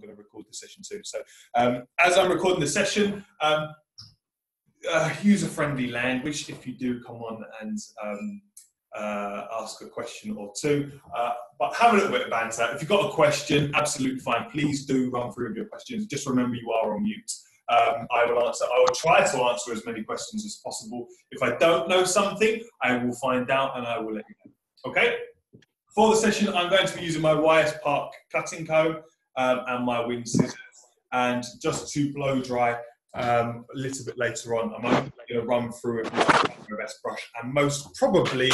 going to record the session soon. So as I'm recording the session, user-friendly language if you do come on and ask a question or two, but have a little bit of banter. If you've got a question, absolutely fine. Please do run through your questions. Just remember you are on mute. I will try to answer as many questions as possible. If I don't know something, I will find out and I will let you know. Okay? For the session, I'm going to be using my YS Park cutting comb and my wind scissors. And just to blow dry a little bit later on, I'm only going to run through it with my best brush and most probably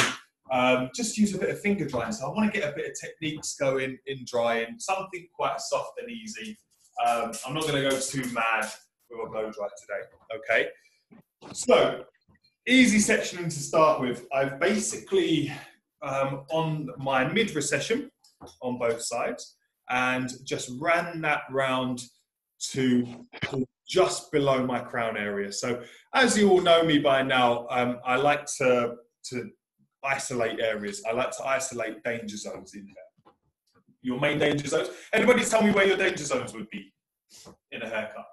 just use a bit of finger drying. So I want to get a bit of techniques going in drying, something quite soft and easy. I'm not going to go too mad with a blow dry today, okay? So, easy sectioning to start with. I've basically, on my mid-recession on both sides, and just ran that round to just below my crown area. So, as you all know me by now, I like to isolate areas. I like to isolate danger zones in there. Your main danger zones. Anybody tell me where your danger zones would be in a haircut?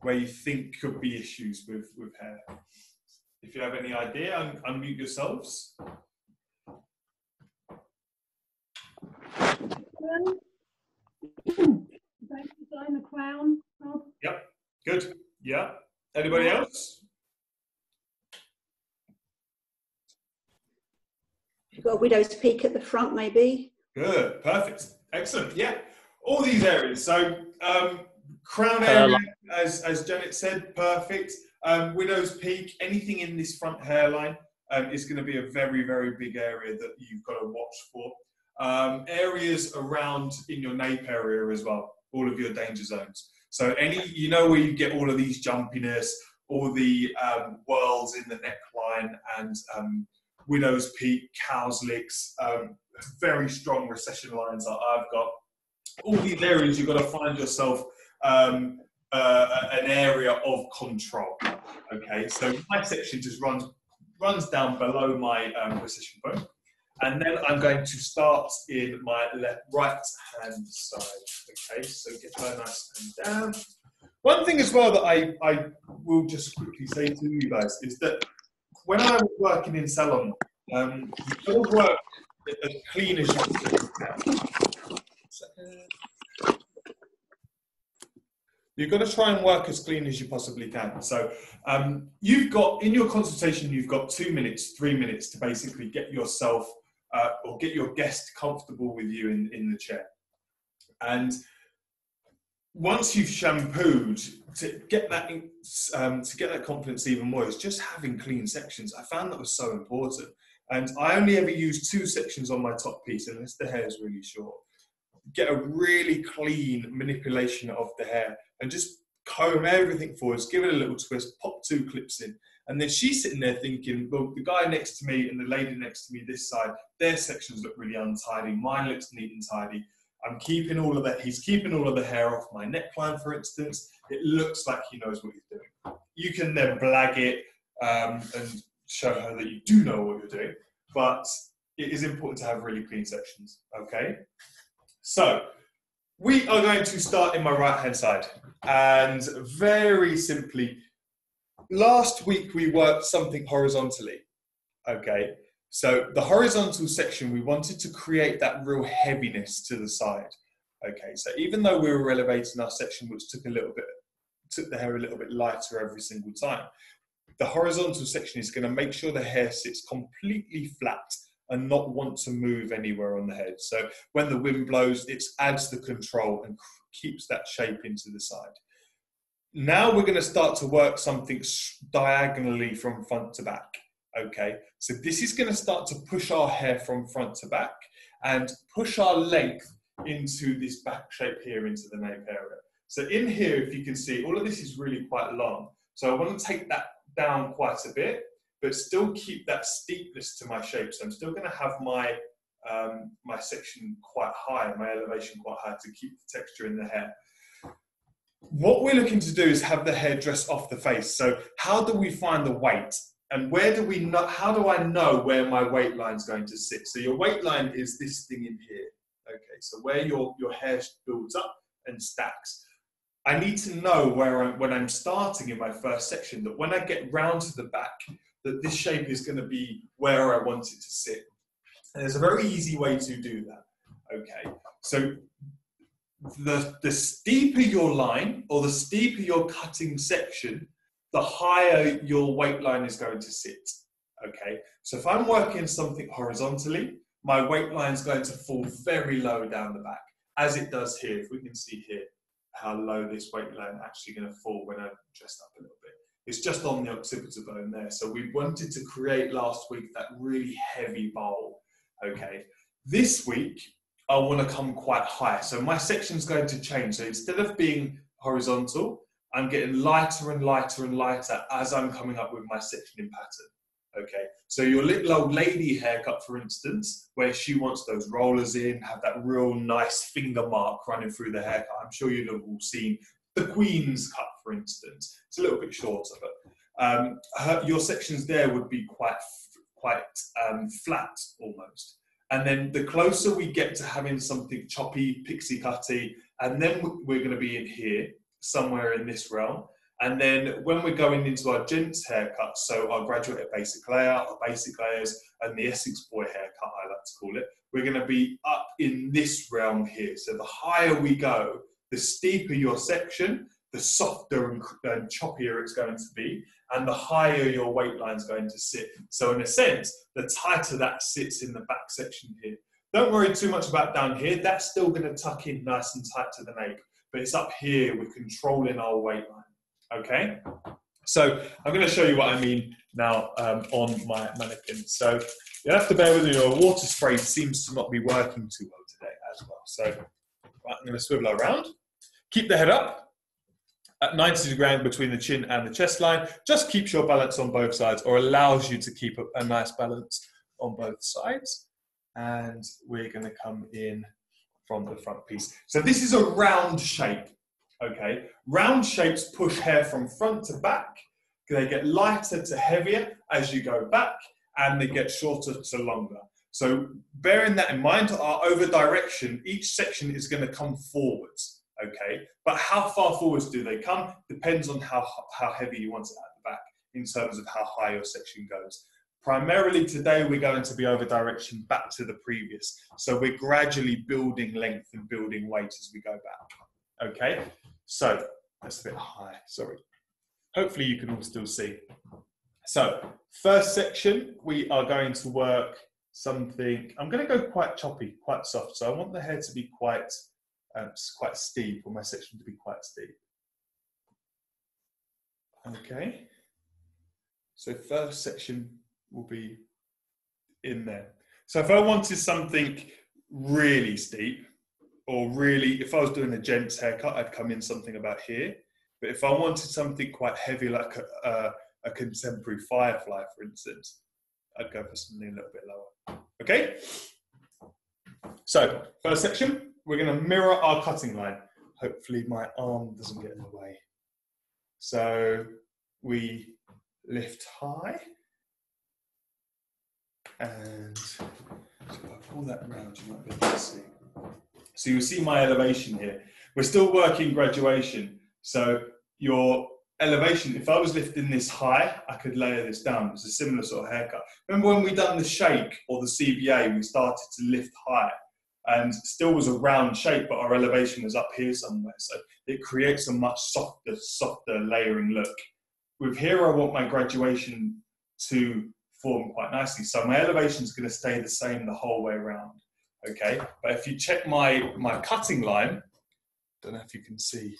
Where you think could be issues with hair. If you have any idea, unmute yourselves. The crown. Yep, good. Yeah. Anybody else? You've got a widow's peak at the front, maybe. Good, perfect, excellent. Yeah, all these areas. So crown area, as Janet said, perfect. Widow's peak, anything in this front hairline is going to be a very, very big area that you've got to watch for. Areas around in your nape area as well, all of your danger zones. So you know where you get all of these jumpiness, all the whirls in the neckline and widow's peak, cow's licks, very strong recession lines that I've got. All these areas you've got to find yourself an area of control. Okay, so my section just runs down below my recession bone, and then I'm going to start in my right hand side. Okay, so get her nice and down. One thing as well that I will just quickly say to you guys is that when I was working in salon, you got to work as clean as you can. You've got to try and work as clean as you possibly can. So you've got, in your consultation, you've got 2 minutes, 3 minutes to basically get yourself or get your guest comfortable with you in the chair. And once you've shampooed, to get that confidence even more, is just having clean sections. I found that was so important. And I only ever use 2 sections on my top piece unless the hair is really short. Get a really clean manipulation of the hair and just comb everything forwards, give it a little twist, pop 2 clips in. And then she's sitting there thinking, well, the guy next to me and the lady next to me this side, their sections look really untidy. Mine looks neat and tidy. I'm keeping all of that. He's keeping all of the hair off my neckline, for instance. It looks like he knows what he's doing. You can then blag it and show her that you do know what you're doing. But it is important to have really clean sections, okay? So we are going to start in my right-hand side. And very simply, last week we worked something horizontally, okay? So the horizontal section, we wanted to create that real heaviness to the side, okay? So even though we were elevating our section, which took the hair a little bit lighter every single time, the horizontal section is going to make sure the hair sits completely flat and not want to move anywhere on the head. So when the wind blows, it adds the control and keeps that shape into the side. Now we're going to start to work something diagonally from front to back. Okay, so this is going to start to push our hair from front to back and push our length into this back shape here into the nape area. So in here, if you can see, all of this is really quite long. So I want to take that down quite a bit, but still keep that steepness to my shape. So I'm still going to have my my section quite high, my elevation quite high to keep the texture in the hair. What we're looking to do is have the hair dress off the face. So how do we find the weight? And where do we know, how do I know where my weight line is going to sit? So your weight line is this thing in here, Okay, so where your hair builds up and stacks. I need to know when I'm starting in my first section, that when I get round to the back, that this shape is going to be where I want it to sit. And there's a very easy way to do that. Okay, so the steeper your line, or the steeper your cutting section, the higher your weight line is going to sit. Okay, so if I'm working something horizontally, my weight line is going to fall very low down the back, as it does here. If we can see here how low this weight line actually going to fall when I'm dressed up a little bit. It's just on the occipital bone there. So we wanted to create last week that really heavy bowl. Okay, this week I want to come quite high. So my section's going to change. So instead of being horizontal, I'm getting lighter and lighter and lighter as I'm coming up with my sectioning pattern. Okay, so your little old lady haircut, for instance, where she wants those rollers in, have that real nice finger mark running through the haircut. I'm sure you'll have all seen the Queen's cut, for instance. It's a little bit shorter, but your sections there would be quite flat almost. And then the closer we get to having something choppy, pixie cutty, and then we're going to be in here, somewhere in this realm. And then when we're going into our gents haircuts, so our graduate basic layout, our basic layers, and the Essex boy haircut, I like to call it, we're going to be up in this realm here. So the higher we go, the steeper your section, the softer and choppier it's going to be, and the higher your weight line is going to sit. So in a sense, the tighter that sits in the back section here. Don't worry too much about down here. That's still going to tuck in nice and tight to the nape. But it's up here, we're controlling our weight line. Okay, so I'm going to show you what I mean now on my mannequin. So you have to bear with me, your water spray seems to not be working too well today as well. So right, I'm going to swivel around, keep the head up at 90 degrees between the chin and the chest line. Just keeps your balance on both sides, or allows you to keep a nice balance on both sides. And we're going to come in from the front piece. So this is a round shape. Okay, round shapes push hair from front to back. They get lighter to heavier as you go back, and they get shorter to longer. So bearing that in mind, our over direction, each section is going to come forwards. Okay, but how far forwards do they come depends on how heavy you want it at the back in terms of how high your section goes. Primarily today, we're going to be over direction back to the previous. So we're gradually building length and building weight as we go back. Okay, so that's a bit high, sorry. Hopefully you can all still see. So first section, we are going to work something, I'm going to go quite choppy, quite soft. So I want the hair to be quite steep, or my section to be quite steep. Okay, so first section will be in there. So if I wanted something really steep, or really, if I was doing a gents haircut, I'd come in something about here. But if I wanted something quite heavy, like a contemporary Firefly, for instance, I'd go for something a little bit lower. Okay? So, first section, we're going to mirror our cutting line. Hopefully my arm doesn't get in the way. So, we lift high. And so if I pull that around, you might be able to see. So you'll see my elevation here. We're still working graduation. So your elevation, if I was lifting this high, I could layer this down. It's a similar sort of haircut. Remember when we done the shake or the CBA, we started to lift high and still was a round shape, but our elevation was up here somewhere. So it creates a much softer layering look. With here, I want my graduation to form quite nicely. So my elevation is going to stay the same the whole way around. Okay, but if you check my cutting line, don't know if you can see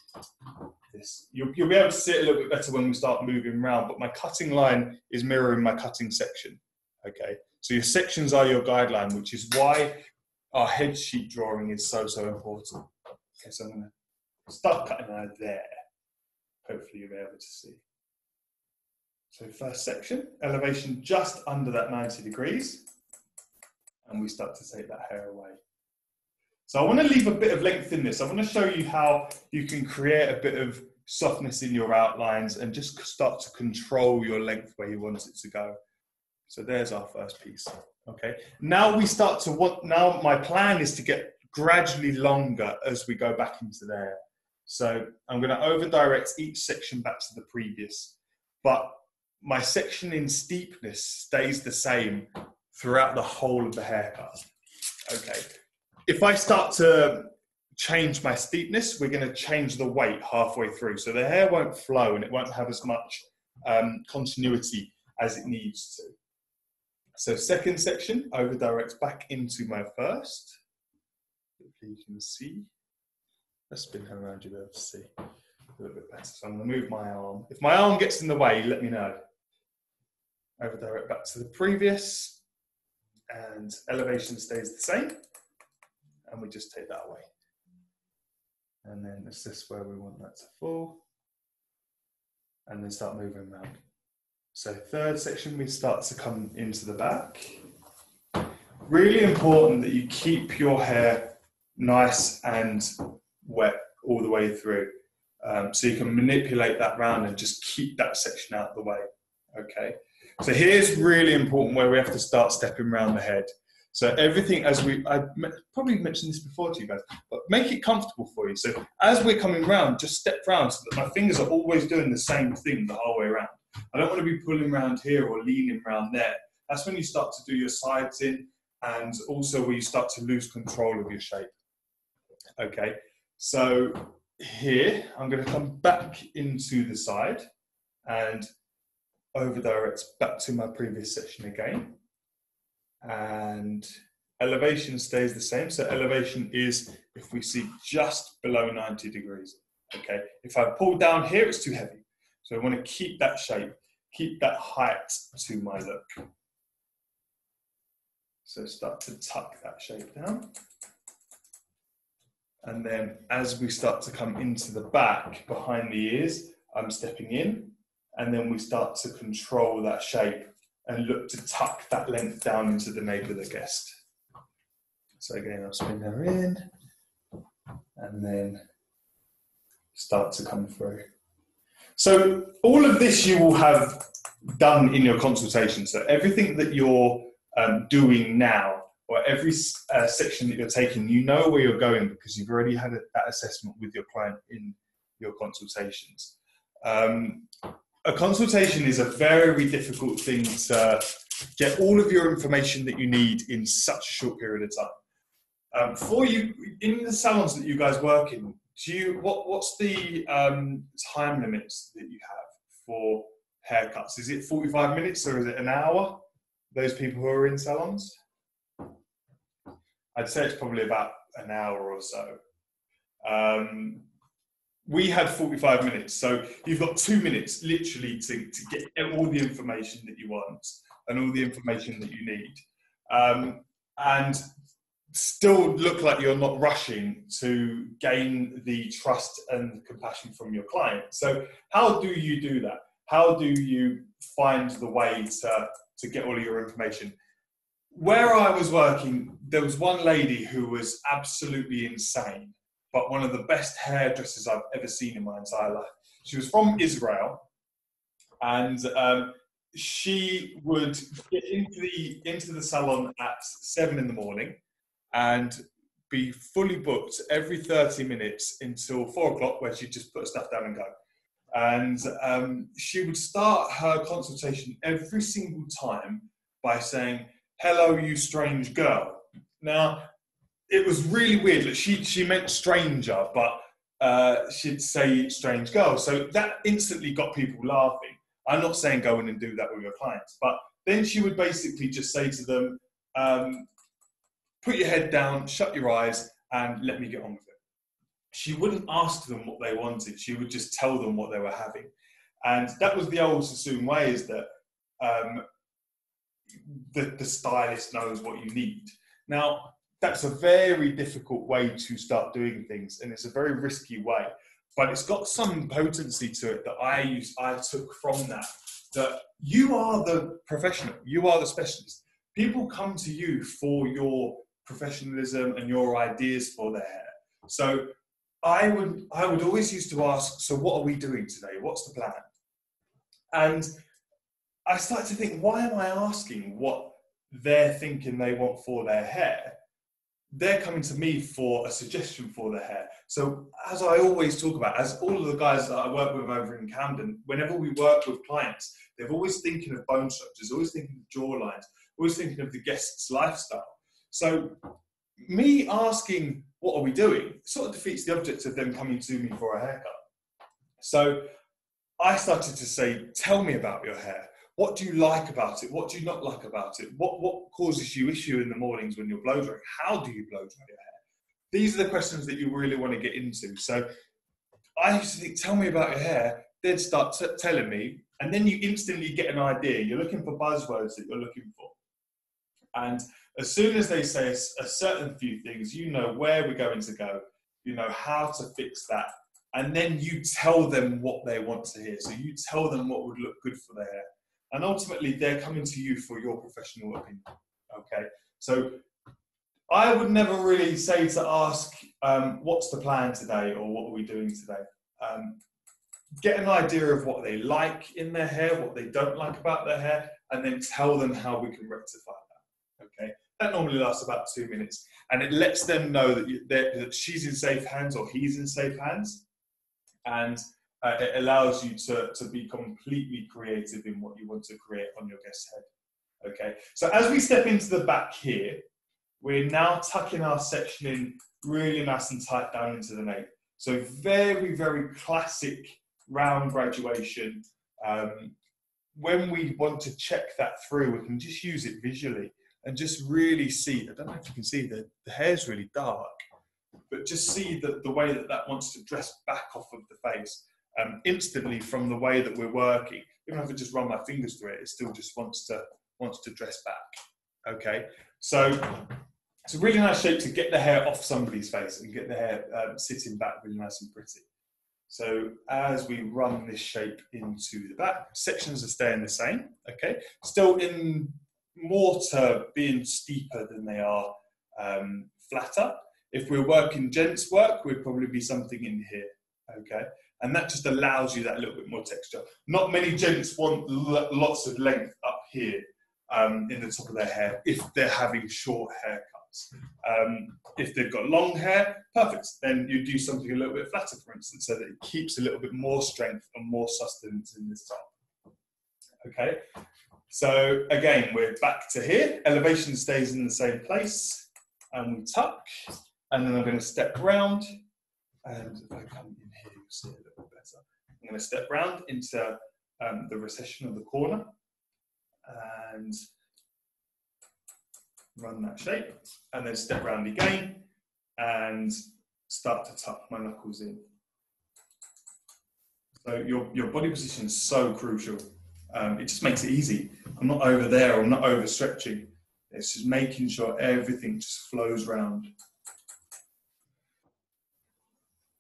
this. You'll be able to see it a little bit better when we start moving around, but my cutting line is mirroring my cutting section. Okay, so your sections are your guideline, which is why our head sheet drawing is so important. Okay, so I'm going to start cutting out there. Hopefully you'll be able to see. So first section, elevation just under that 90 degrees. And we start to take that hair away. So I want to leave a bit of length in this. I want to show you how you can create a bit of softness in your outlines and just start to control your length where you want it to go. So there's our first piece. Okay. Now we start to now my plan is to get gradually longer as we go back into the hair. So I'm going to over direct each section back to the previous, but my section in steepness stays the same throughout the whole of the haircut. Okay. If I start to change my steepness, we're going to change the weight halfway through. So the hair won't flow and it won't have as much continuity as it needs to. So second section, over direct back into my first. Hopefully you can see. Let's spin her around, you'll be able to see a little bit better. So I'm going to move my arm. If my arm gets in the way, let me know. Over direct back to the previous, and elevation stays the same, and we just take that away. And then it's this where we want that to fall, and then start moving around. So third section, we start to come into the back. Really important that you keep your hair nice and wet all the way through, so you can manipulate that round and just keep that section out of the way. Okay. So here's really important where we have to start stepping around the head. So everything, I probably mentioned this before to you guys, but make it comfortable for you. So as we're coming round, just step round so that my fingers are always doing the same thing the whole way around. I don't want to be pulling around here or leaning around there. That's when you start to do your sides in, and also where you start to lose control of your shape. Okay, so here, I'm going to come back into the side and over direct back to my previous section again, and elevation stays the same. So elevation is if we see just below 90 degrees. Okay, if I pull down here, it's too heavy. So I want to keep that shape, keep that height to my look. So start to tuck that shape down. And then as we start to come into the back behind the ears, I'm stepping in. And then we start to control that shape and look to tuck that length down into the nape of the guest. So again, I'll spin her in and then start to come through. So all of this you will have done in your consultation. So everything that you're doing now, or every section that you're taking, you know where you're going because you've already had that assessment with your client in your consultations. A consultation is a very difficult thing to get all of your information that you need in such a short period of time. For you, in the salons that you guys work in, what's the time limits that you have for haircuts? Is it 45 minutes or is it an hour? Those people who are in salons? I'd say it's probably about an hour or so. We had 45 minutes, so you've got 2 minutes literally to get all the information that you want and all the information that you need. And still look like you're not rushing to gain the trust and compassion from your client. So how do you do that? How do you find the way to get all of your information? Where I was working, there was one lady who was absolutely insane, but one of the best hairdressers I've ever seen in my entire life. She was from Israel, and she would get into the salon at 7 in the morning and be fully booked every 30 minutes until 4 o'clock, where she'd just put her stuff down and go. And she would start her consultation every single time by saying, "Hello, you strange girl." Now, it was really weird. Like she meant stranger, but she'd say strange girl. So that instantly got people laughing. I'm not saying go in and do that with your clients, but then she would basically just say to them, put your head down, shut your eyes, and let me get on with it. She wouldn't ask them what they wanted. She would just tell them what they were having. And that was the old Sassoon way, is that the stylist knows what you need. Now, that's a very difficult way to start doing things, and it's a very risky way, but it's got some potency to it that I took from that you are the professional, you are the specialist. People come to you for your professionalism and your ideas for their hair. So I would always used to ask, so what are we doing today? What's the plan? And I started to think, why am I asking what they're thinking they want for their hair? they're coming to me for a suggestion for their hair. So as I always talk about, as all of the guys that I work with over in Camden, whenever we work with clients, they're always thinking of bone structures, always thinking of jaw lines, always thinking of the guest's lifestyle. So me asking, what are we doing, sort of defeats the object of them coming to me for a haircut. So I started to say, tell me about your hair. What do you like about it? What do you not like about it? What causes you issue in the mornings when you're blow drying? How do you blow dry your hair? These are the questions that you really want to get into. So I used to think, tell me about your hair. They'd start telling me, and then you instantly get an idea. You're looking for buzzwords that you're looking for. And as soon as they say a certain few things, you know where we're going to go, you know how to fix that. And then you tell them what they want to hear. So you tell them what would look good for their hair. And ultimately, they're coming to you for your professional opinion, okay? So I would never really say to ask, what's the plan today, or what are we doing today? Get an idea of what they like in their hair, what they don't like about their hair, and then tell them how we can rectify that, okay? That normally lasts about 2 minutes, and it lets them know that she's in safe hands or he's in safe hands, and it allows you to be completely creative in what you want to create on your guest's head. Okay, so as we step into the back here, we're now tucking our section in really nice and tight down into the nape. So very, very classic round graduation. When we want to check that through, we can just use it visually and just really see. I don't know if you can see the hair's really dark, but just see the way that wants to dress back off of the face. Instantly from the way that we're working, even if I just run my fingers through it, it still just wants to dress back. Okay, so it's a really nice shape to get the hair off somebody's face and get the hair sitting back really nice and pretty. So as we run this shape into the back, sections are staying the same. Okay, still in mortar being steeper than they are flatter. If we're working gents work, we'd probably be something in here. Okay. And that just allows you that little bit more texture. Not many gents want lots of length up here in the top of their hair if they're having short haircuts. If they've got long hair, perfect. Then you do something a little bit flatter, for instance, so that it keeps a little bit more strength and more sustenance in this top. Okay. So again, we're back to here. Elevation stays in the same place, and we tuck. And then I'm going to step round. And if I come in here, you'll see it a little bit better. I'm going to step round into the recession of the corner and run that shape, and then step round again and start to tuck my knuckles in. So your body position is so crucial. It just makes it easy. I'm not over there, I'm not overstretching. It's just making sure everything just flows round.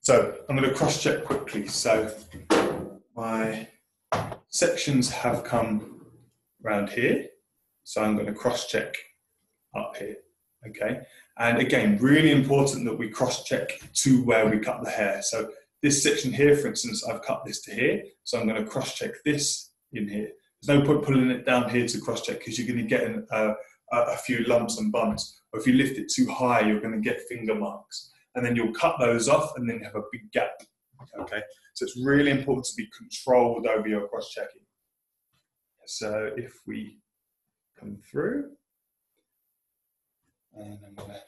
So I'm going to cross-check quickly. So my sections have come round here. So I'm going to cross-check up here, okay? And again, really important that we cross-check to where we cut the hair. So this section here, for instance, I've cut this to here. So I'm going to cross-check this in here. There's no point pulling it down here to cross-check because you're going to get a few lumps and bumps. Or if you lift it too high, you're going to get finger marks. And then you'll cut those off and then have a big gap, okay? So it's really important to be controlled over your cross-checking. So if we come through, and I'm gonna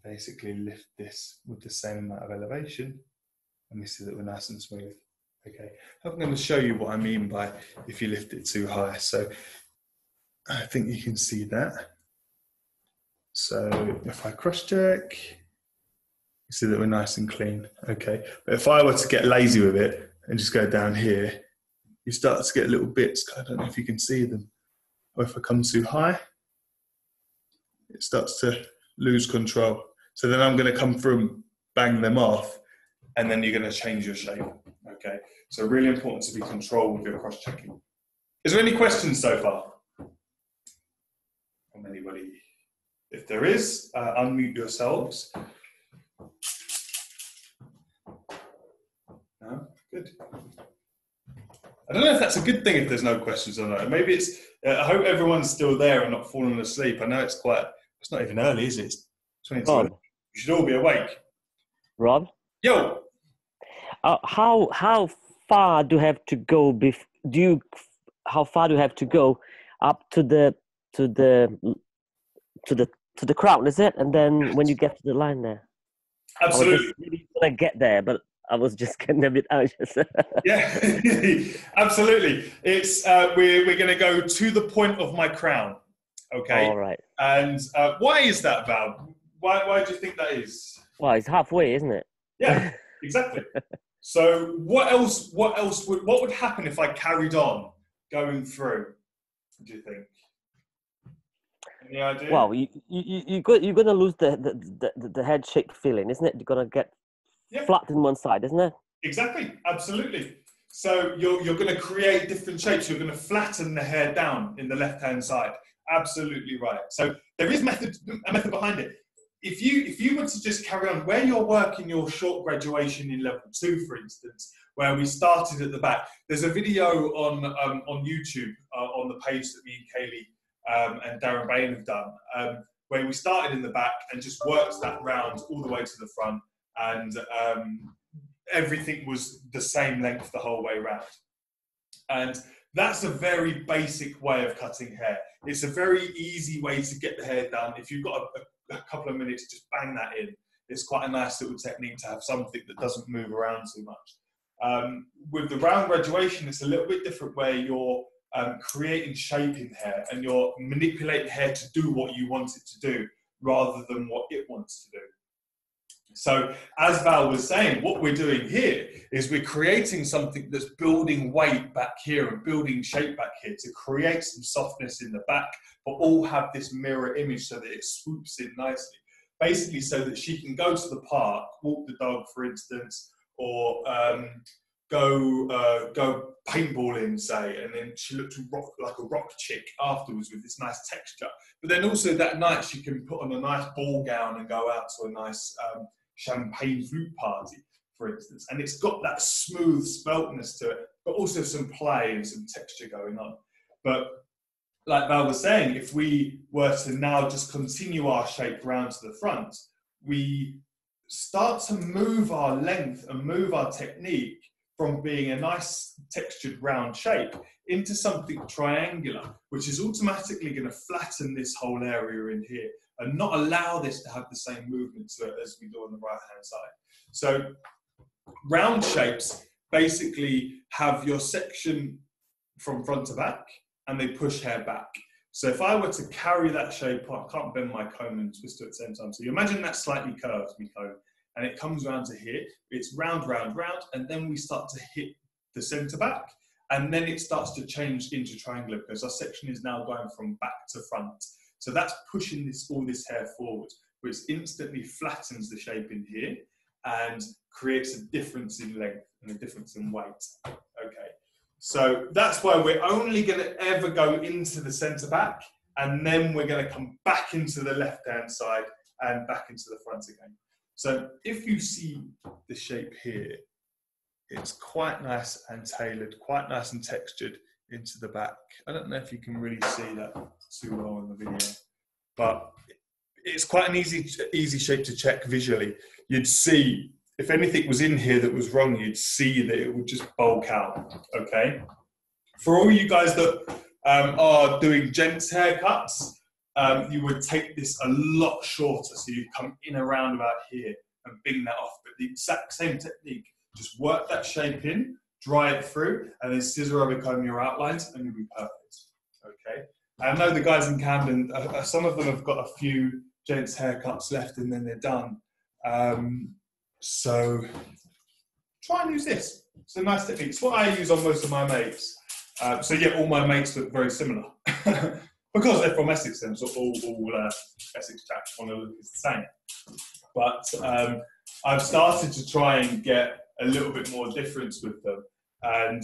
basically lift this with the same amount of elevation, and we see that we're nice and smooth, okay? I'm gonna show you what I mean by if you lift it too high. So I think you can see that. So if I cross-check, you see that we're nice and clean, okay? But if I were to get lazy with it and just go down here, you start to get little bits. I don't know if you can see them. Or if I come too high, it starts to lose control. So then I'm going to come through and bang them off, and then you're going to change your shape, okay? So really important to be controlled with your cross-checking. Is there any questions so far from anybody? If there is, unmute yourselves. No? Good. I don't know if that's a good thing if there's no questions or not. Maybe it's, I hope everyone's still there and not falling asleep. I know it's not even early, is it? It's 22. Rob. You should all be awake. Rob, Yo. how far do you have to go? How far do you have to go up to the crowd? Is it? And then when you get to the line there, Absolutely. Maybe gonna get there, but I was just getting a bit anxious. Yeah, absolutely. It's we're going to go to the point of my crown. Okay. All right. And why is that, Val? Why do you think that is? Well, it's halfway, isn't it? Yeah, exactly. So what would happen if I carried on going through? Do you think? Any idea? Well, you're gonna lose the head shape feeling, isn't it? You're gonna get flat in one side, isn't it? Exactly, absolutely. So you're going to create different shapes. You're going to flatten the hair down in the left-hand side. Absolutely right. So there is a method behind it. If you were to just carry on where you're working your short graduation in level 2, for instance, where we started at the back, there's a video on YouTube on the page that me and Kaylee and Darren Bain have done, where we started in the back and just worked that round all the way to the front, and everything was the same length the whole way round. And that's a very basic way of cutting hair. It's a very easy way to get the hair done. If you've got a couple of minutes, just bang that in. It's quite a nice little technique to have something that doesn't move around too much. With the round graduation, it's a little bit different, where you're creating shape in hair and you're manipulating hair to do what you want it to do rather than what it wants to do. So as Val was saying, what we're doing here is we're creating something that's building weight back here and building shape back here to create some softness in the back, but all have this mirror image so that it swoops in nicely. Basically so that she can go to the park, walk the dog, for instance, or go paintballing, say, and then she looks like a rock chick afterwards with this nice texture. But then also that night she can put on a nice ball gown and go out to a nice champagne flute party, for instance, and it's got that smooth speltness to it, but also some play and some texture going on. But like Val was saying, if we were to now just continue our shape round to the front, we start to move our length and move our technique from being a nice textured round shape into something triangular, which is automatically going to flatten this whole area in here and not allow this to have the same movement to it as we do on the right-hand side. So round shapes basically have your section from front to back and they push hair back. So if I were to carry that shape, I can't bend my comb and twist it at the same time. So you imagine that slightly curved, me comb, and it comes around to here. It's round, round, round, and then we start to hit the centre back, and then it starts to change into triangular because our section is now going from back to front. So that's pushing all this hair forward, which instantly flattens the shape in here and creates a difference in length and a difference in weight. Okay, so that's why we're only going to ever go into the centre back, and then we're going to come back into the left-hand side and back into the front again. So if you see the shape here, it's quite nice and tailored, quite nice and textured into the back. I don't know if you can really see that too well in the video, but it's quite an easy shape to check visually. You'd see, if anything was in here that was wrong, you'd see that it would just bulk out, okay? For all you guys that are doing gents haircuts, you would take this a lot shorter, so you'd come in around about here and bing that off, but the exact same technique. Just work that shape in, dry it through, and then scissor over comb your outlines, and you'll be perfect. Okay. I know the guys in Camden, some of them have got a few gents haircuts left, and then they're done. So try and use this. It's a nice technique. It's what I use on most of my mates. So yeah, all my mates look very similar because they're from Essex. Then so all Essex chaps want to look the same. But I've started to try and get a little bit more difference with them. And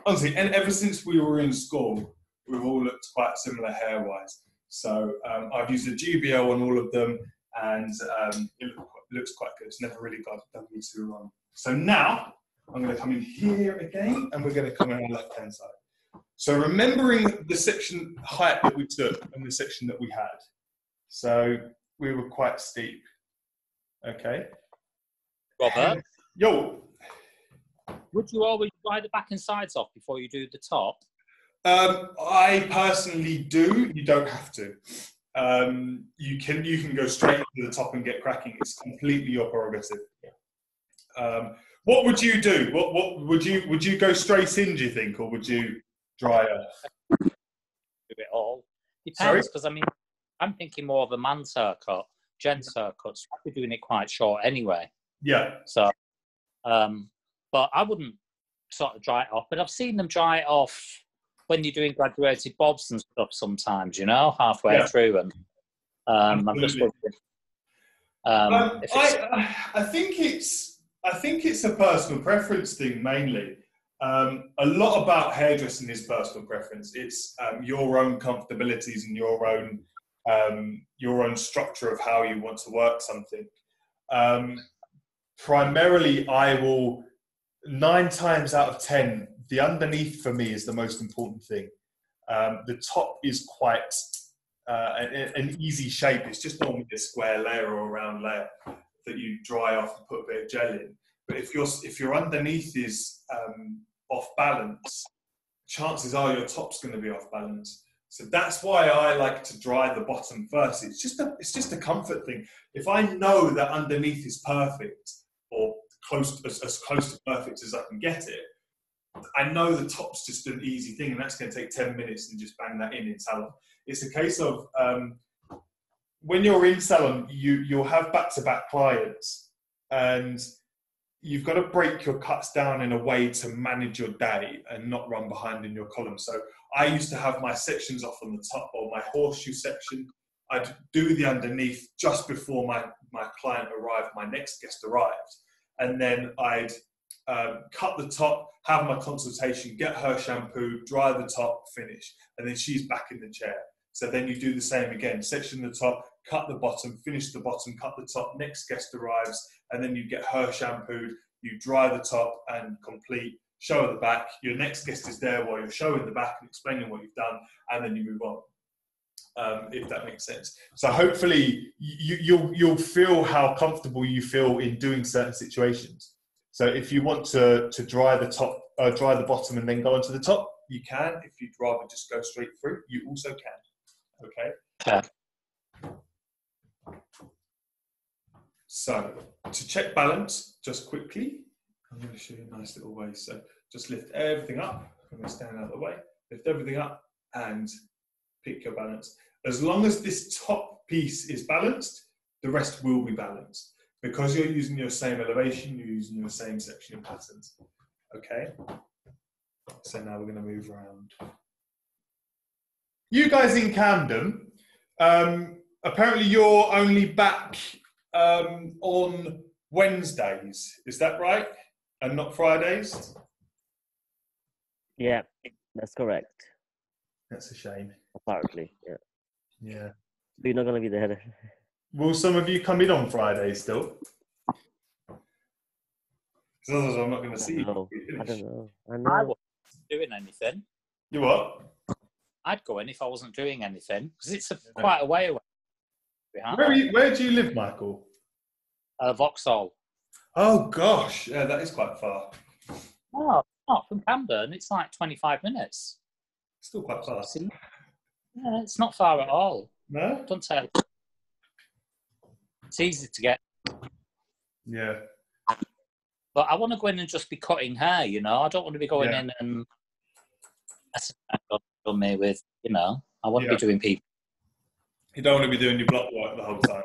honestly, and ever since we were in school, we've all looked quite similar hair-wise. So I've used a GBO on all of them, and it looks quite good. It's never really done me too wrong. So now I'm going to come in here again, and we're going to come in on the left-hand side. So remembering the section height that we took and the section that we had. So we were quite steep. Okay. Robert, Yo. would you always dry the back and sides off before you do the top? I personally do. You don't have to. You can go straight to the top and get cracking. It's completely your prerogative. What would you do? What would you go straight in? Do you think, or would you dry off? Do it all. Depends, because I mean, I'm thinking more of a man's haircut, gents' haircuts. We're doing it quite short anyway. Yeah. So, but I wouldn't sort of dry it off. But I've seen them dry it off when you're doing graduated bobs and stuff sometimes, you know, halfway through. And I'm just wondering. I think it's a personal preference thing mainly. A lot about hairdressing is personal preference. It's your own comfortabilities and your own structure of how you want to work something. Primarily, I will 9 times out of 10. The underneath for me is the most important thing. The top is quite an easy shape. It's just normally a square layer or a round layer that you dry off and put a bit of gel in. But if your underneath is off balance, chances are your top's going to be off balance. So that's why I like to dry the bottom first. It's just a comfort thing. If I know that underneath is perfect or as close to perfect as I can get it, I know the top's just an easy thing, and that's going to take 10 minutes and just bang that in salon. It's a case of when you're in salon, you'll have back-to-back clients, and you've got to break your cuts down in a way to manage your day and not run behind in your column. So I used to have my sections off on the top, or my horseshoe section. I'd do the underneath just before my client arrived, my next guest arrived. And then I'd cut the top, have my consultation, get her shampooed, dry the top, finish. And then she's back in the chair. So then you do the same again, section the top, cut the bottom, finish the bottom, cut the top, next guest arrives, and then you get her shampooed, you dry the top and complete, show her the back, your next guest is there while you're showing the back and explaining what you've done, and then you move on, if that makes sense. So hopefully you'll feel how comfortable you feel in doing certain situations. So if you want to dry the top, dry the bottom and then go onto the top, you can. If you'd rather just go straight through, you also can. Okay. Yeah. So to check balance, just quickly, I'm going to show you a nice little way. So just lift everything up. I'm going to stand out of the way. Lift everything up and pick your balance. As long as this top piece is balanced, the rest will be balanced. Because you're using your same elevation, you're using your same section patterns. Okay. So now we're going to move around. You guys in Camden, apparently you're only back on Wednesdays, is that right? And not Fridays? Yeah, that's correct. That's a shame. Apparently, yeah. Yeah. You're not going to be there. Will some of you come in on Fridays still? Because otherwise I'm not going to see you. I don't know. I wasn't doing anything. You what? I'd go in if I wasn't doing anything, because it's quite a way away. Where do you live, Michael? Vauxhall. Oh gosh, yeah, that is quite far. Oh, not from Camden. It's like 25 minutes. Still quite far. Yeah, it's not far at all. No? Don't tell. It's easy to get. Yeah. But I want to go in and just be cutting hair, you know. I don't want to be going in and on me with, you know. I want to be doing people. You don't want to be doing your block work the whole time.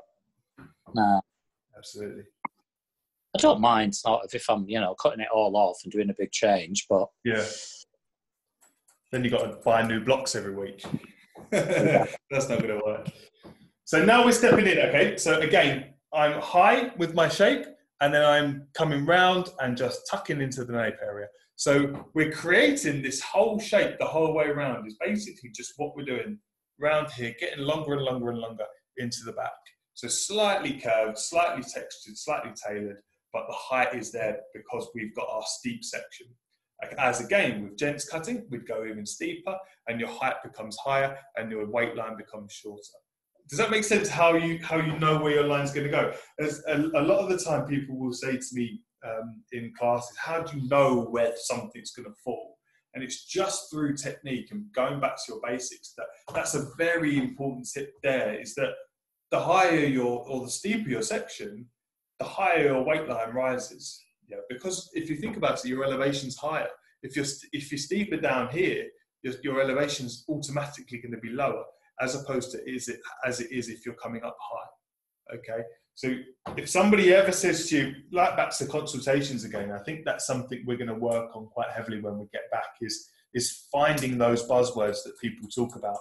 No. Absolutely. I don't mind sort of if I'm, you know, cutting it all off and doing a big change, but yeah. Then you got to buy new blocks every week. That's not going to work. So now we're stepping in, okay? So again, I'm high with my shape, and then I'm coming round and just tucking into the nape area. So we're creating this whole shape the whole way around. Is basically just what we're doing round here, getting longer and longer and longer into the back. So slightly curved, slightly textured, slightly tailored, but the height is there because we've got our steep section. As again, with gents cutting, we'd go even steeper and your height becomes higher and your weight line becomes shorter. Does that make sense? How you know where your line's going to go? As a lot of the time, people will say to me in classes, "How do you know where something's going to fall?" And it's just through technique and going back to your basics. That's a very important tip. There is that the higher the steeper your section, the higher your weight line rises. Yeah, because if you think about it, your elevation's higher. If you're steeper down here, your elevation's automatically going to be lower, as opposed to as it is if you're coming up high. Okay, so if somebody ever says to you, like back to consultations again, I think that's something we're going to work on quite heavily when we get back, is finding those buzzwords that people talk about,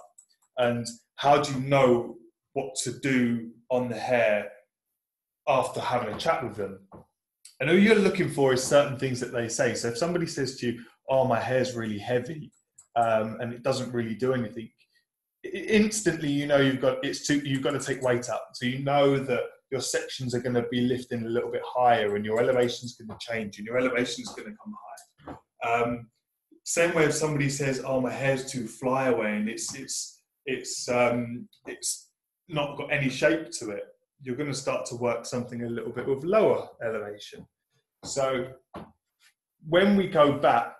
and how do you know what to do on the hair after having a chat with them. And all you're looking for is certain things that they say. So if somebody says to you, "Oh, my hair's really heavy," and it doesn't really do anything, instantly you know you've got to take weight up. So you know that your sections are going to be lifting a little bit higher, and your elevation's going to change, and your elevation's going to come high. Same way if somebody says, "Oh, my hair's too flyaway," and it's not got any shape to it, you're going to start to work something a little bit with lower elevation. So when we go back,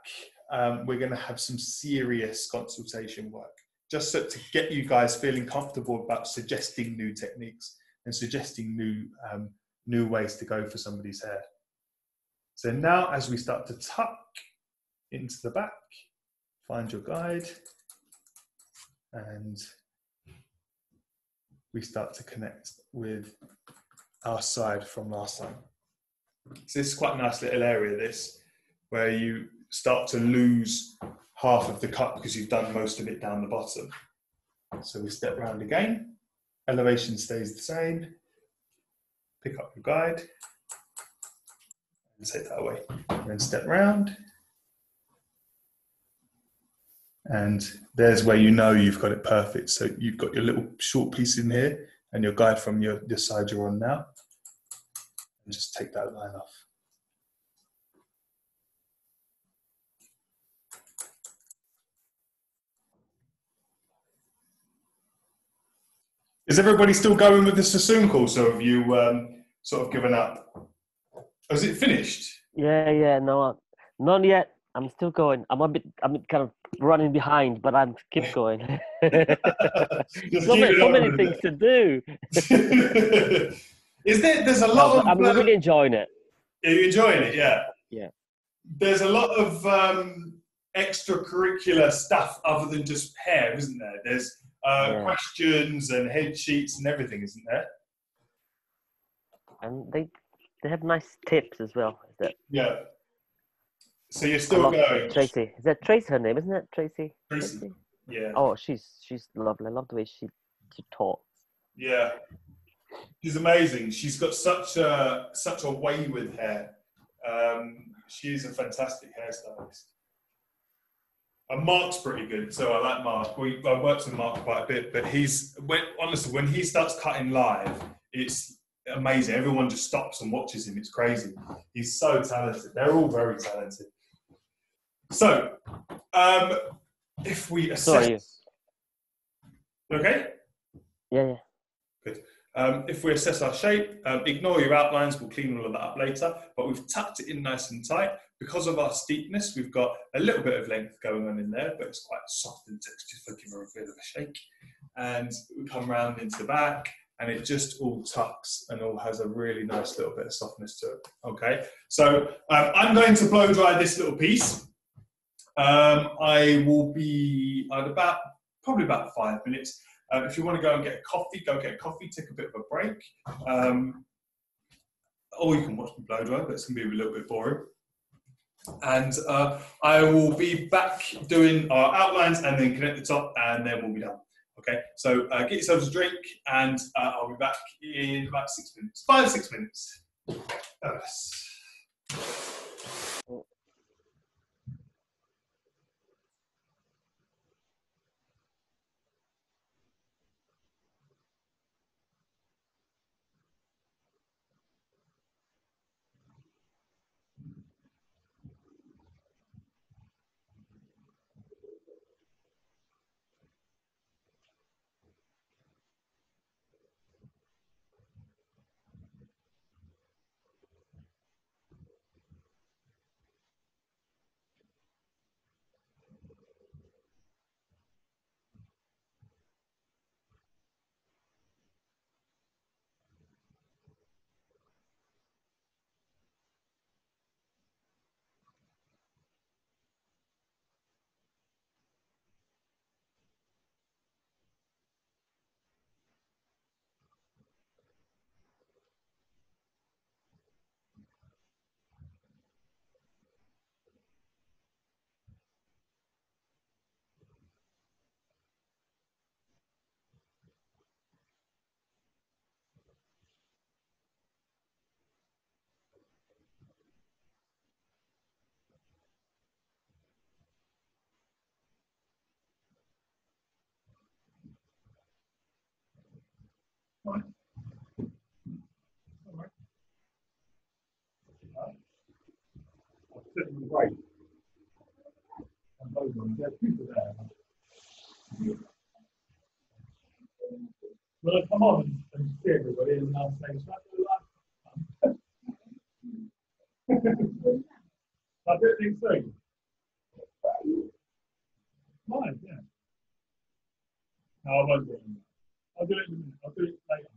we're going to have some serious consultation work, just to get you guys feeling comfortable about suggesting new techniques and suggesting new ways to go for somebody's hair. So now, as we start to tuck into the back, find your guide, and we start to connect with our side from last time. So this is quite a nice little area, this, where you start to lose half of the cut because you've done most of it down the bottom. So we step round again, elevation stays the same, pick up your guide, and take that away. And then step round, and there's where you know you've got it perfect. So you've got your little short piece in here and your guide from your side you're on now. And just take that line off. Is everybody still going with the Sassoon course, or have you sort of given up? Is it finished? Yeah, no, not yet. I'm still going. I'm kind of running behind, but I'm keep going. so many things to do. There's a lot of... I'm really enjoying it. Are you enjoying it? Yeah. Yeah. There's a lot of extracurricular stuff other than just hair, isn't there? There's questions and head sheets and everything, isn't there? And they have nice tips as well. Is that? Yeah. So you're still going. Tracy. Is that Tracy her name, isn't it? Tracy. Yeah. Oh, she's lovely. I love the way she talks. Yeah. She's amazing. She's got such a way with hair. She's a fantastic hairstylist. And Mark's pretty good, so I like Mark. I worked with Mark quite a bit, but honestly, when he starts cutting live, it's amazing. Everyone just stops and watches him. It's crazy. He's so talented. They're all very talented. So, if we assess... Sorry. Okay? Yeah. Good. If we assess our shape, ignore your outlines, we'll clean all of that up later, but we've tucked it in nice and tight. Because of our steepness, we've got a little bit of length going on in there, but it's quite soft and textured for giving her a bit of a shake. And we come round into the back, and it just all tucks and all has a really nice little bit of softness to it. Okay, so I'm going to blow dry this little piece. I will be at probably about 5 minutes. If you want to go and get a coffee, go get a coffee, take a bit of a break. Or you can watch me blow dry, but it's going to be a little bit boring. And I will be back doing our outlines and then connect the top, and then we'll be done. Okay, so get yourselves a drink, and I'll be back in about 6 minutes. 5-6 minutes. Yes. Right. All right. I'll sit in the break. And those ones, there's people there. Will I come on and see everybody and I'll say, should I do that? I'll do it next week. Fine, yeah. No, I won't do it. I'll do it in a minute. I'll do it later.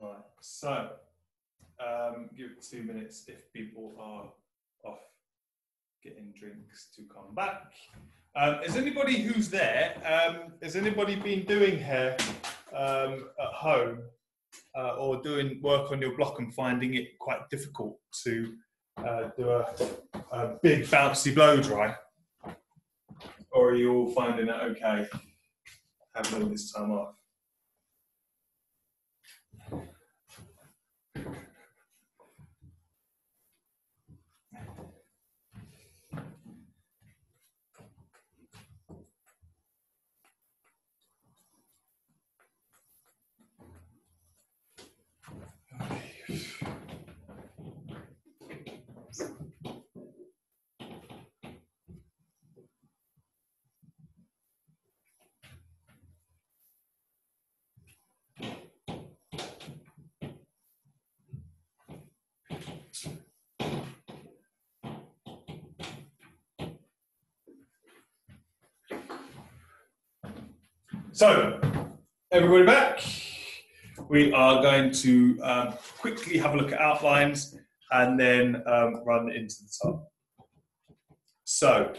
Right, so give it 2 minutes if people are off getting drinks to come back. Is anybody who's there, has anybody been doing hair at home or doing work on your block and finding it quite difficult to do a big bouncy blow dry? Or are you all finding it okay having all this time off? So, everybody back. We are going to quickly have a look at outlines and then run into the top. So,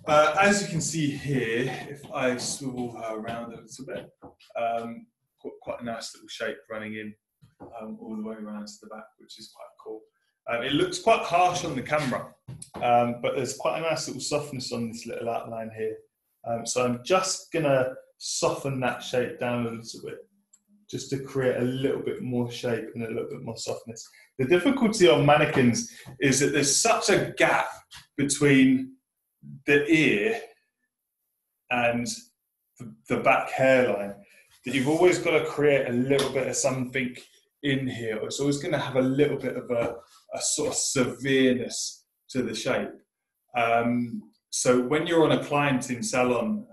as you can see here, if I swivel her around a little bit, quite a nice little shape running in all the way around to the back, which is quite cool. It looks quite harsh on the camera, but there's quite a nice little softness on this little outline here. So I'm just going to soften that shape down a little bit, just to create a little bit more shape and a little bit more softness. The difficulty on mannequins is that there's such a gap between the ear and the back hairline, that you've always got to create a little bit of something in here. It's always going to have a little bit of a sort of severeness to the shape. So when you're on a client in salon,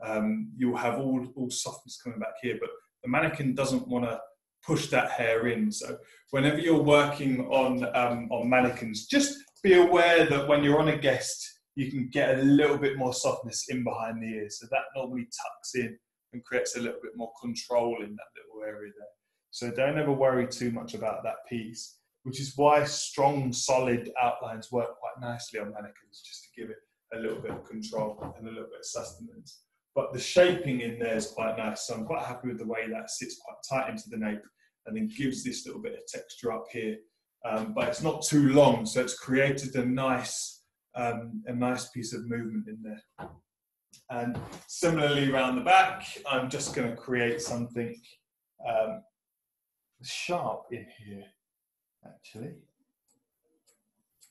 you'll have all softness coming back here, but the mannequin doesn't want to push that hair in. So whenever you're working on mannequins, just be aware that when you're on a guest, you can get a little bit more softness in behind the ears. So that normally tucks in and creates a little bit more control in that little area there. So don't ever worry too much about that piece, which is why strong, solid outlines work quite nicely on mannequins, just to give it a little bit of control and a little bit of sustenance. But the shaping in there is quite nice, so I'm quite happy with the way that sits quite tight into the nape and then gives this little bit of texture up here. But it's not too long, so it's created a nice piece of movement in there. And similarly around the back, I'm just going to create something sharp in here, actually.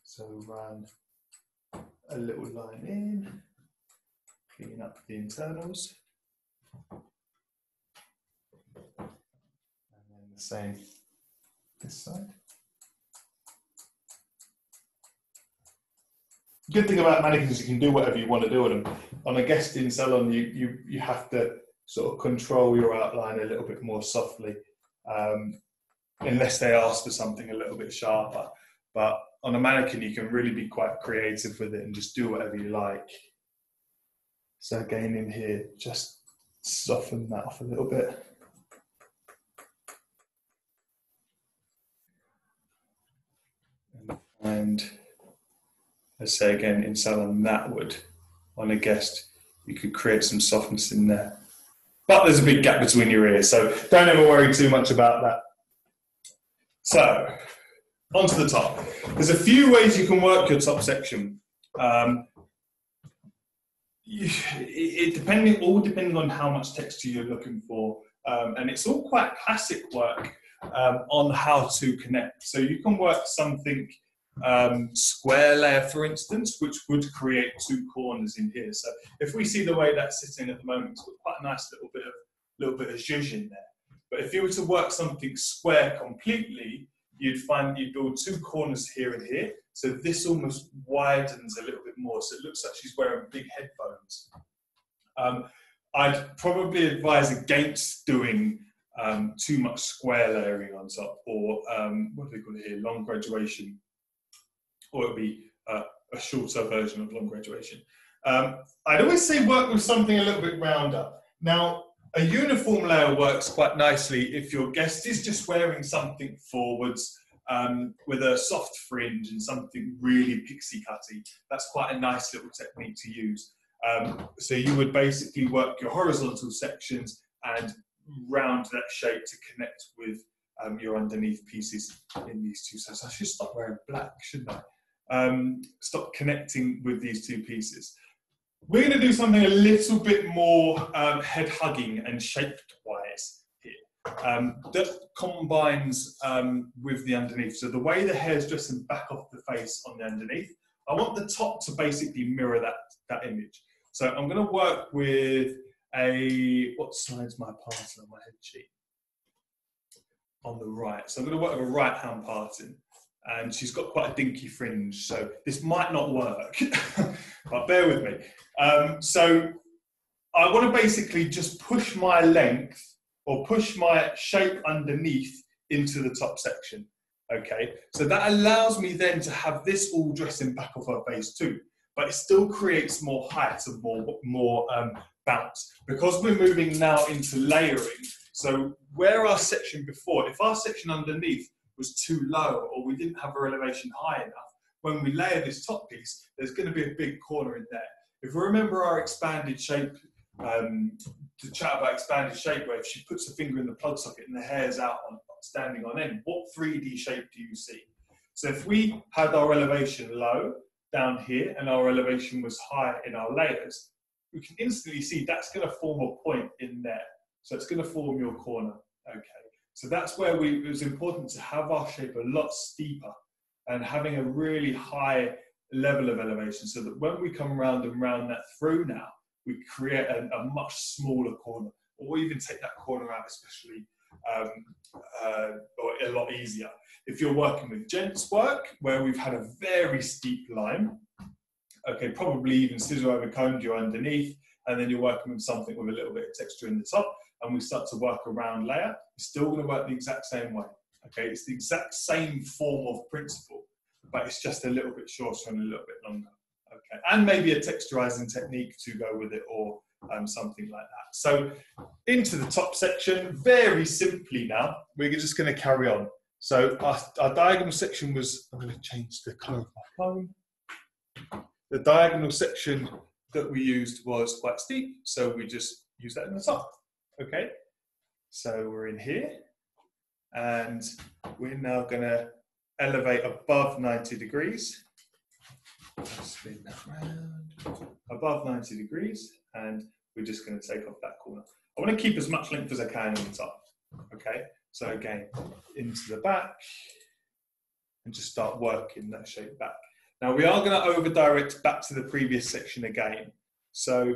So run a little line in, clean up the internals, and then the same this side. Good thing about mannequins is you can do whatever you want to do with them. On a guest in salon, you have to sort of control your outline a little bit more softly, unless they ask for something a little bit sharper. But on a mannequin, you can really be quite creative with it and just do whatever you like. So again, in here, just soften that off a little bit. And let's say again, in salon, that would, on a guest, you could create some softness in there. But there's a big gap between your ears, so don't ever worry too much about that. So, onto the top. There's a few ways you can work your top section. Depending on how much texture you're looking for. And it's all quite classic work on how to connect. So you can work something square layer, for instance, which would create two corners in here. So if we see the way that's sitting at the moment, it's got quite a nice little bit of zhuzh in there. But if you were to work something square completely, you'd find you build two corners here and here. So this almost widens a little bit more. So it looks like she's wearing big headphones. I'd probably advise against doing too much square layering on top, or what do they call it here? Long graduation. Or it would be a shorter version of long graduation. I'd always say work with something a little bit rounder. Now, a uniform layer works quite nicely if your guest is just wearing something forwards with a soft fringe and something really pixie cutty. That's quite a nice little technique to use. So you would basically work your horizontal sections and round that shape to connect with your underneath pieces in these two sides. I should stop wearing black, shouldn't I? Stop connecting with these two pieces. We're going to do something a little bit more head-hugging and shaped-wise here. That combines with the underneath. So the way the hair is dressing back off the face on the underneath, I want the top to basically mirror that image. So I'm going to work with what side's my parting on my head cheek? On the right. So I'm going to work with a right-hand parting. And she's got quite a dinky fringe, so this might not work, but bear with me. So I want to basically just push my length or push my shape underneath into the top section, okay? So that allows me then to have this all dressing back off her face too, but it still creates more height and more bounce. Because we're moving now into layering, so where our section before, if our section underneath was too low or we didn't have our elevation high enough, when we layer this top piece, there's going to be a big corner in there. If we remember our expanded shape, to chat about expanded shape, where if she puts her finger in the plug socket and the hair's out standing on end, what 3D shape do you see? So if we had our elevation low down here and our elevation was high in our layers, we can instantly see that's going to form a point in there. So it's going to form your corner, okay? So that's where it was important to have our shape a lot steeper and having a really high level of elevation, so that when we come around and round that through now, we create a much smaller corner, or even take that corner out, especially or a lot easier. If you're working with gents work, where we've had a very steep line, okay, probably even scissor over combed you underneath, and then you're working with something with a little bit of texture in the top, and we start to work a round layer, it's still going to work the exact same way. Okay, it's the exact same form of principle, but it's just a little bit shorter and a little bit longer. Okay, and maybe a texturizing technique to go with it, or something like that. So into the top section, very simply now, we're just going to carry on. So our diagonal section was, I'm going to change the color of my phone. The diagonal section that we used was quite steep, so we just use that in the top. Okay, so we're in here, and we're now going to elevate above 90 degrees. Spin that round, above 90 degrees, and we're just going to take off that corner. I want to keep as much length as I can on the top. Okay, so again, into the back, and just start working that shape back. Now we are going to over direct back to the previous section again. So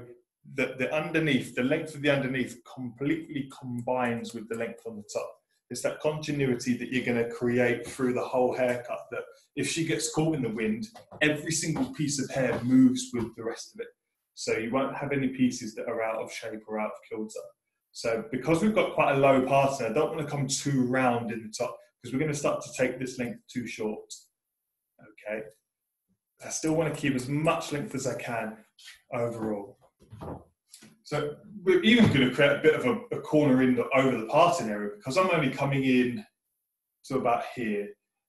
the underneath, the length of the underneath completely combines with the length on the top. It's that continuity that you're going to create through the whole haircut, that if she gets caught in the wind, every single piece of hair moves with the rest of it. So you won't have any pieces that are out of shape or out of kilter. So because we've got quite a low parting, I don't want to come too round in the top, because we're going to start to take this length too short. Okay. I still want to keep as much length as I can overall. So we're even going to create a bit of a corner in over the parting area, because I'm only coming in to about here,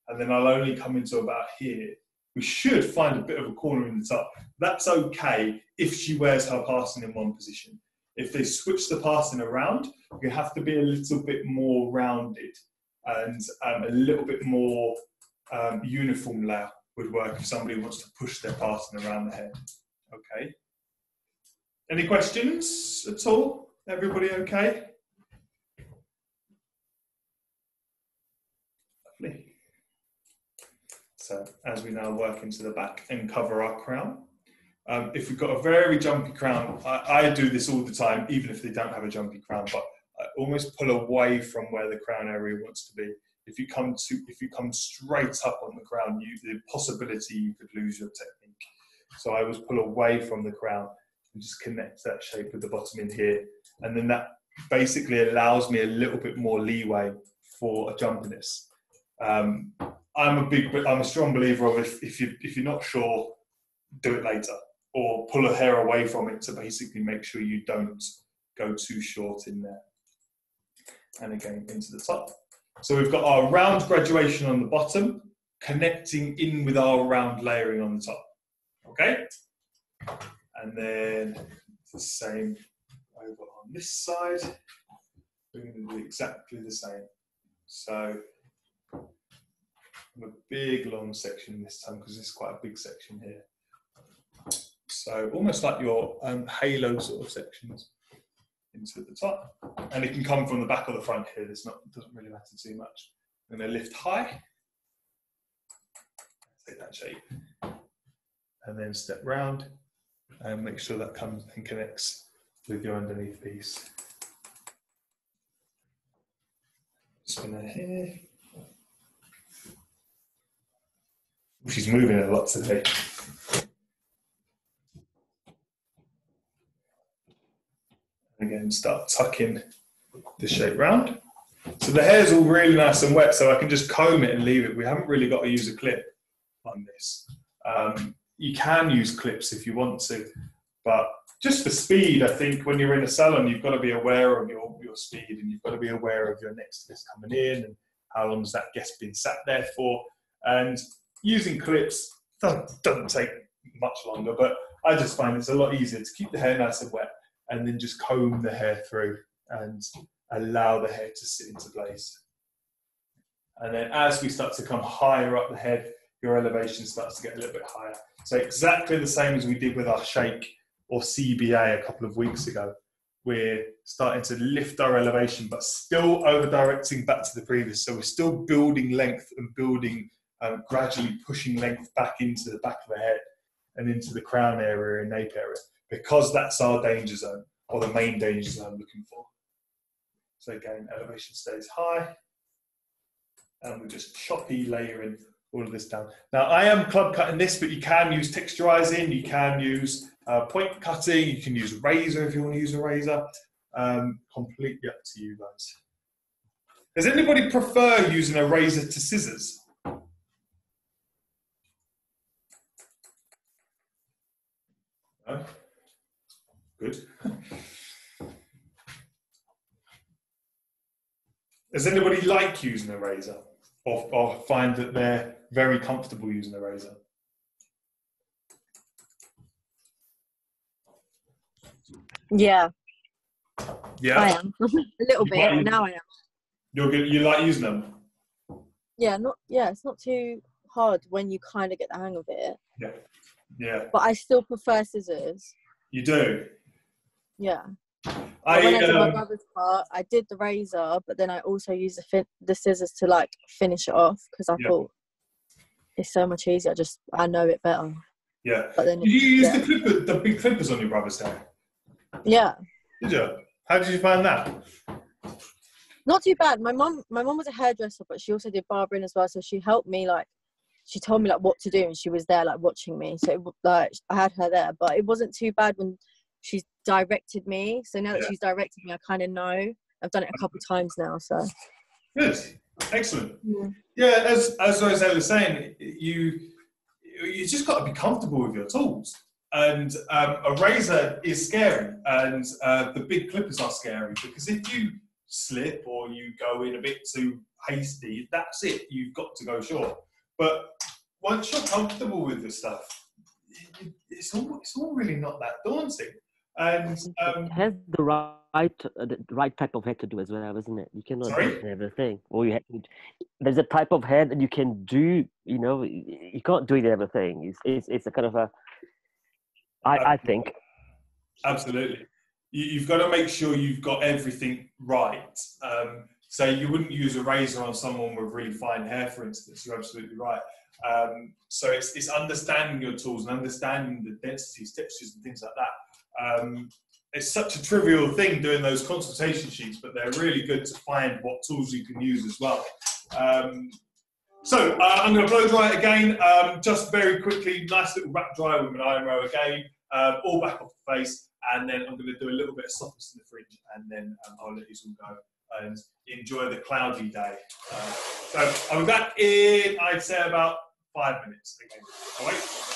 and then I'll only come into about here. We should find a bit of a corner in the top. That's okay if she wears her parting in one position. If they switch the parting around, you have to be a little bit more rounded, and a little bit more uniform layer would work if somebody wants to push their parting around the head. Okay. Any questions at all? Everybody okay? Lovely. So as we now work into the back and cover our crown, if we've got a very jumpy crown, I do this all the time, even if they don't have a jumpy crown, but I almost pull away from where the crown area wants to be. If you come straight up on the crown, the possibility you could lose your technique. So I always pull away from the crown and just connect that shape with the bottom in here. And then that basically allows me a little bit more leeway for a jumpiness. I'm a strong believer of if you're not sure, do it later, or pull a hair away from it to basically make sure you don't go too short in there. And again, into the top. So we've got our round graduation on the bottom, connecting in with our round layering on the top. Okay? And then the same over on this side. We're going to do exactly the same. So a big long section this time, because it's quite a big section here. So almost like your halo sort of sections into the top, and it can come from the back or the front here. It doesn't really matter too much. I'm going to lift high, take that shape, and then step round and make sure that comes and connects with your underneath piece. Spin it here. She's moving a lot today. Again, start tucking the shape round. So the hair's all really nice and wet, so I can just comb it and leave it. We haven't really got to use a clip on this. You can use clips if you want to, but just for speed, I think when you're in a salon, you've got to be aware of your speed, and you've got to be aware of your next guest coming in and how long has that guest been sat there for. And using clips doesn't take much longer, but I just find it's a lot easier to keep the hair nice and wet, and then just comb the hair through and allow the hair to sit into place. And then as we start to come higher up the head, your elevation starts to get a little bit higher. So exactly the same as we did with our shake or CBA a couple of weeks ago. We're starting to lift our elevation, but still over-directing back to the previous. So we're still building length and building, gradually pushing length back into the back of the head and into the crown area and nape area. because that's our danger zone, or the main danger zone I'm looking for. So again, elevation stays high, and we're just choppy layering all of this down. Now, I am club cutting this, but you can use texturizing, you can use point cutting, you can use a razor if you want to use a razor. Completely up to you guys. Does anybody prefer using a razor to scissors? No? Good. Does anybody like using a razor, or find that they're very comfortable using a razor? Yeah, Yeah, I am. A little You bit, like but now I am. you're good. You like using them? Yeah, it's not too hard when you kind of get the hang of it. Yeah, yeah. But I still prefer scissors. You do. Yeah. But when I did my I brother's part, I did the razor, but then I also used the scissors to like finish it off because I thought it's so much easier. I know it better. yeah. But then Did you use the big clippers on your brother's hair? Yeah. Did you? How did you find that? Not too bad. My mum was a hairdresser, but she also did barbering as well. So she helped me, like, she told me like what to do, and she was there like watching me. So like I had her there, but it wasn't too bad when she directed me. So now that she's directed me, I kind of know. I've done it a couple of times now. So Good, excellent. Yeah, as Roselle was saying, you just got to be comfortable with your tools. And a razor is scary, and the big clippers are scary, because if you slip or you go in a bit too hasty, that's it. You've got to go short. But once you're comfortable with the stuff, it's all really not that daunting. And it has the right type of hair to do as well, isn't it? You cannot do everything. Or there's a type of hair that you can do. You know, you can't do it everything. It's a kind of a. I think. Absolutely. You've got to make sure you've got everything right. So you wouldn't use a razor on someone with really fine hair, for instance. You're absolutely right. So it's understanding your tools and understanding the densities, textures, and things like that. It's such a trivial thing doing those consultation sheets, but they're really good to find what tools you can use as well. So I'm going to blow dry it again, just very quickly. Nice little wrap dry with an iron row again, all back off the face, and then I'm going to do a little bit of softness in the fringe, and then I'll let you all go and enjoy the cloudy day. So I'll be back in, I'd say, about 5 minutes again. All right.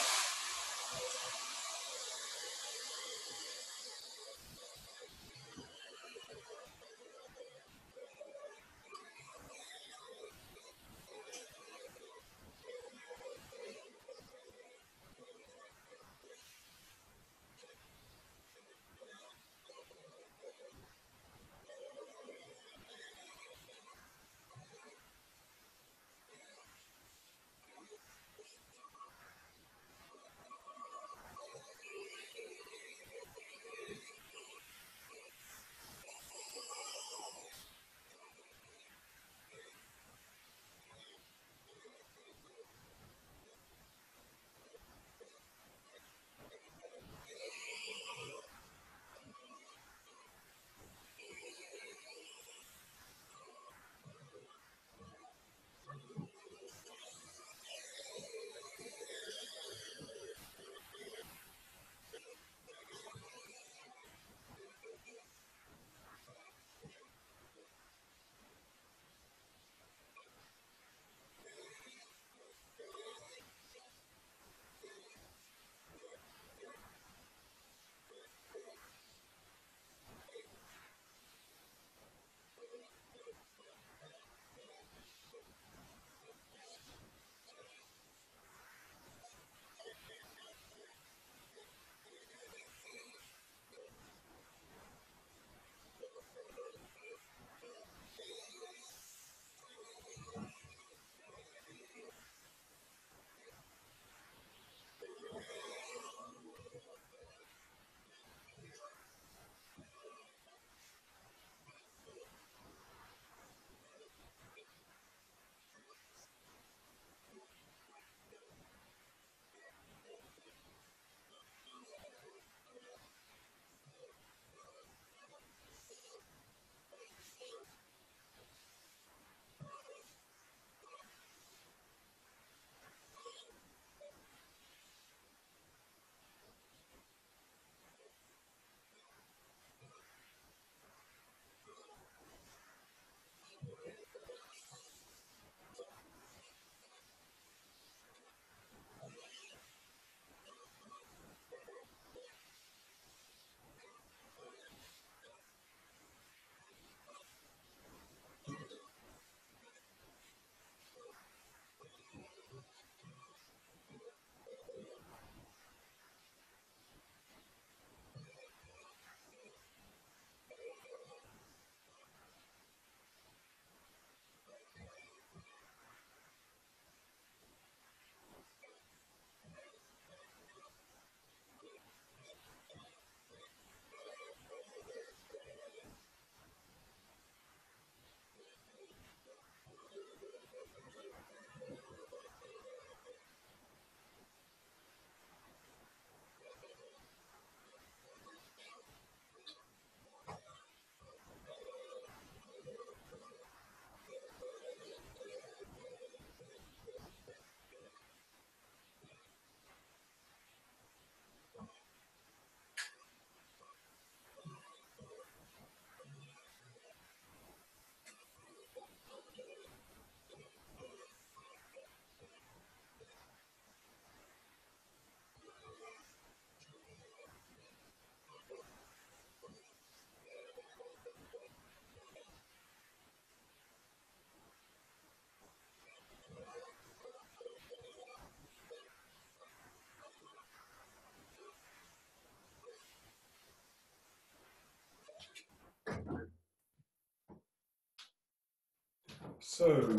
So,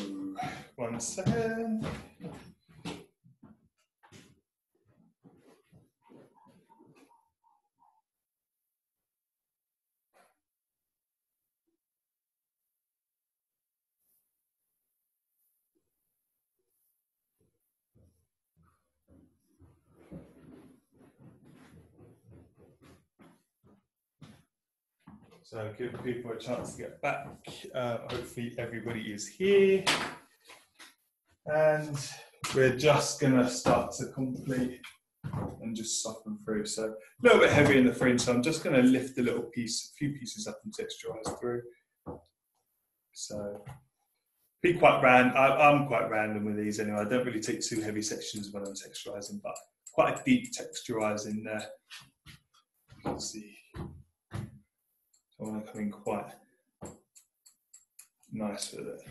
1 second. So give people a chance to get back. Hopefully everybody is here. And we're just gonna start to complete and just soften through. So a little bit heavy in the fringe, so I'm just gonna lift a few pieces up and texturize through. So be quite random. I'm quite random with these anyway. I don't really take too heavy sections when I'm texturizing, but quite a deep texturizing there. You can see. I want to come in quite nice with it.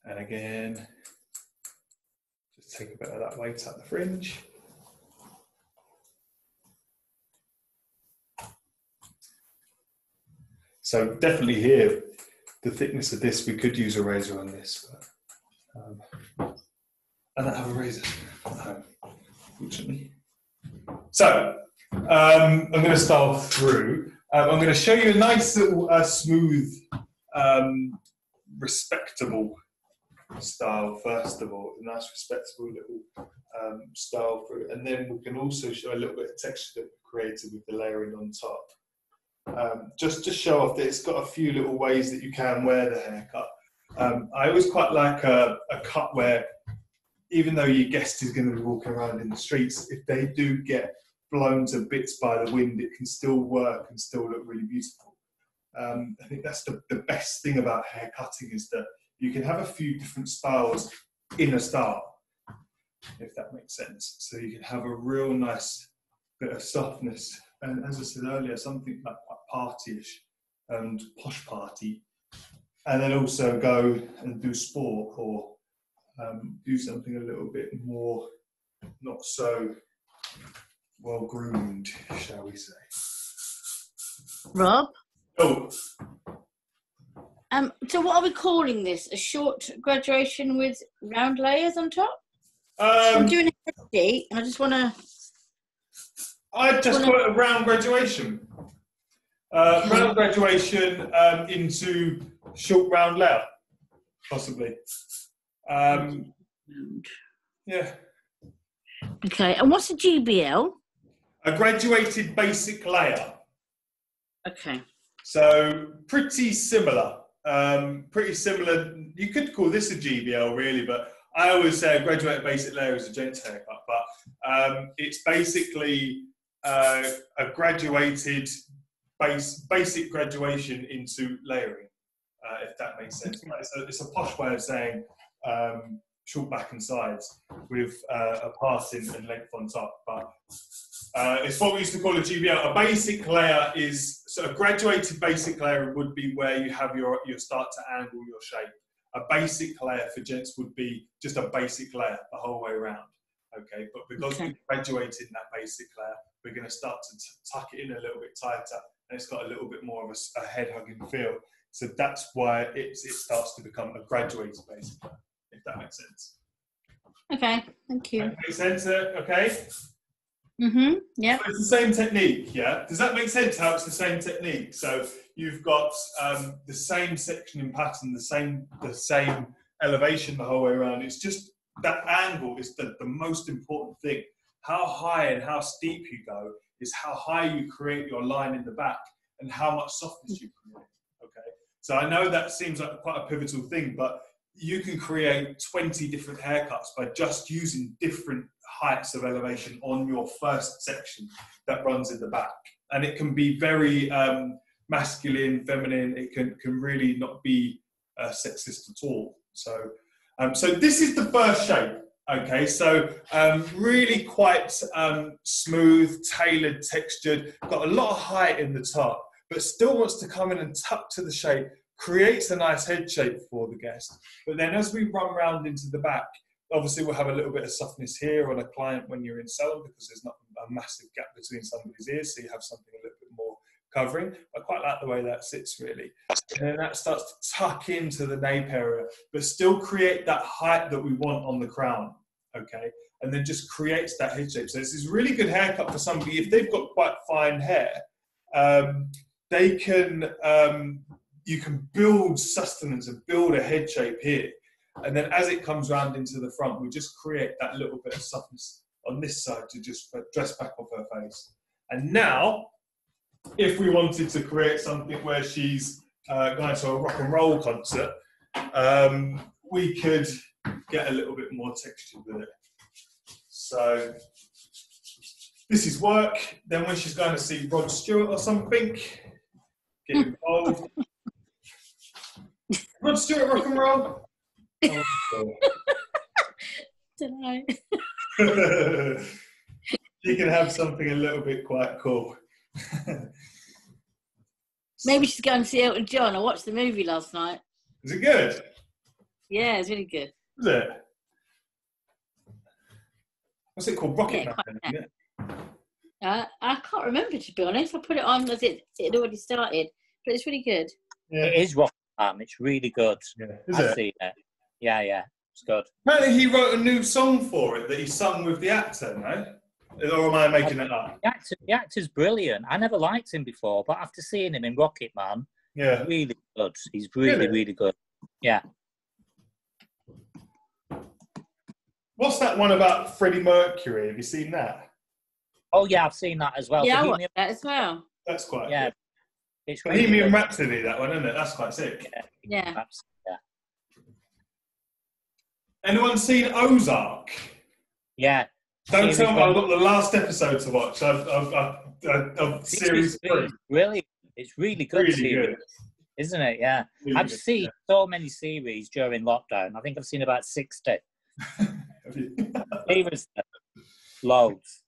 And again, just take a bit of that weight up the fringe. So definitely here, the thickness of this, we could use a razor on this. But, I don't have a razor at home, fortunately. So, I'm going to style through. I'm going to show you a nice little smooth, respectable style, first of all. A nice, respectable little style through. And then we can also show a little bit of texture that we created with the layering on top. Just to show off that it's got a few little ways that you can wear the haircut. I always quite like a cut where, even though your guest is going to be walking around in the streets, if they do get blown to bits by the wind, it can still work and still look really beautiful. I think that's the best thing about hair cutting, is that you can have a few different styles in a style, if that makes sense. So you can have a real nice bit of softness. And as I said earlier, something like quite partyish and posh party. And then also go and do sport, or do something a little bit more, not so well groomed, shall we say. Rob? Oh. So what are we calling this? A short graduation with round layers on top? I'm doing a head sheet, and I just want to... I just call it a round graduation. Round graduation into short round layer, possibly. Yeah. Okay, and what's a GBL? A graduated basic layer. Okay. So pretty similar. You could call this a GBL really, but I always say a graduated basic layer is a gents haircut. But it's basically a graduated basic graduation into layering, if that makes sense. So it's a posh way of saying short back and sides with a parting and length on top. But it's what we used to call a GBL. A basic layer is, so a graduated basic layer would be where you have your start to angle your shape. A basic layer for gents would be just a basic layer the whole way around. Okay, but because we graduated in that basic layer, we're going to start to tuck it in a little bit tighter, and it's got a little bit more of a head-hugging feel. So that's why it starts to become a graduated basic layer, if that makes sense. Okay, thank you. That makes sense, okay? Mm-hmm, yeah. So it's the same technique, yeah? Does that make sense, how it's the same technique? So you've got the same sectioning pattern, the same elevation the whole way around. It's just that angle is the most important thing. How high and how steep you go is how high you create your line in the back and how much softness you create, okay? So I know that seems like quite a pivotal thing, but you can create 20 different haircuts by just using different heights of elevation on your first section that runs in the back. And it can be very masculine, feminine. It can really not be sexist at all. So this is the first shape. Okay, so really quite smooth, tailored, textured, got a lot of height in the top, but still wants to come in and tuck to the shape, creates a nice head shape for the guest. But then as we run round into the back, Obviously, we'll have a little bit of softness here on a client when you're in salon because there's not a massive gap between somebody's ears, so you have something a little bit more covering. I quite like the way that sits, really. And then that starts to tuck into the nape area, but still create that height that we want on the crown, okay? And then just creates that head shape. So this is a really good haircut for somebody. If they've got quite fine hair, they can, you can build sustenance and build a head shape here. And then as it comes round into the front, we just create that little bit of softness on this side to just dress back off her face. And now, if we wanted to create something where she's going to a rock and roll concert, we could get a little bit more texture with it. So this is work. Then when she's going to see Rod Stewart or something, get involved. Rod Stewart rock and roll. Don't know. You can have something a little bit quite cool. Maybe she's going to see Elton John. I watched the movie last night. Is it good? Yeah, it's really good. Is it? What's it called? Rocket Man. Yeah. I can't remember, to be honest. I put it on as it had already started, but it's really good. Yeah. It is Rocket Man. It's really good. Yeah. I've seen it. Yeah, it's good. Apparently he wrote a new song for it that he sung with the actor, no? Or am I making it up? The actor's brilliant. I never liked him before, but after seeing him in Rocket Man, yeah, really good. He's really good. Yeah. What's that one about Freddie Mercury? Have you seen that? Oh yeah, I've seen that as well. Yeah, I watched that as well. That's quite good. It's Bohemian Rhapsody, that one, isn't it? That's quite sick. Yeah. Anyone seen Ozark? Yeah. Don't tell me I've got the last episode to watch. I've series 3. Really, it's really good. Really good. Isn't it? Yeah. Really I've seen so many series during lockdown. I think I've seen about 60. Seriously. Loads.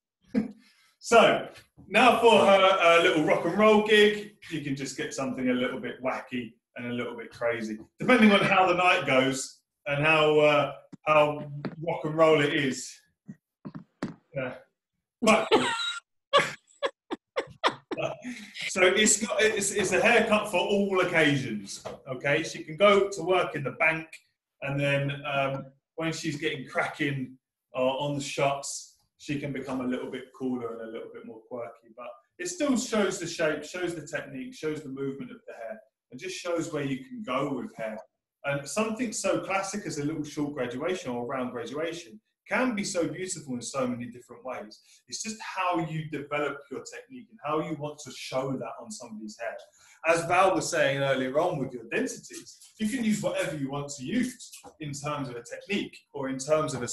So, now for her little rock and roll gig, you can just get something a little bit wacky and a little bit crazy. Depending on how the night goes and how rock and roll it is. Yeah. But, so it's a haircut for all occasions, okay? She can go to work in the bank, and then when she's getting cracking on the shots, she can become a little bit cooler and a little bit more quirky. But it still shows the shape, shows the technique, shows the movement of the hair, and just shows where you can go with hair. And something so classic as a little short graduation or round graduation can be so beautiful in so many different ways. It's just how you develop your technique and how you want to show that on somebody's hair. As Val was saying earlier on with your densities, you can use whatever you want to use in terms of a technique or in terms of a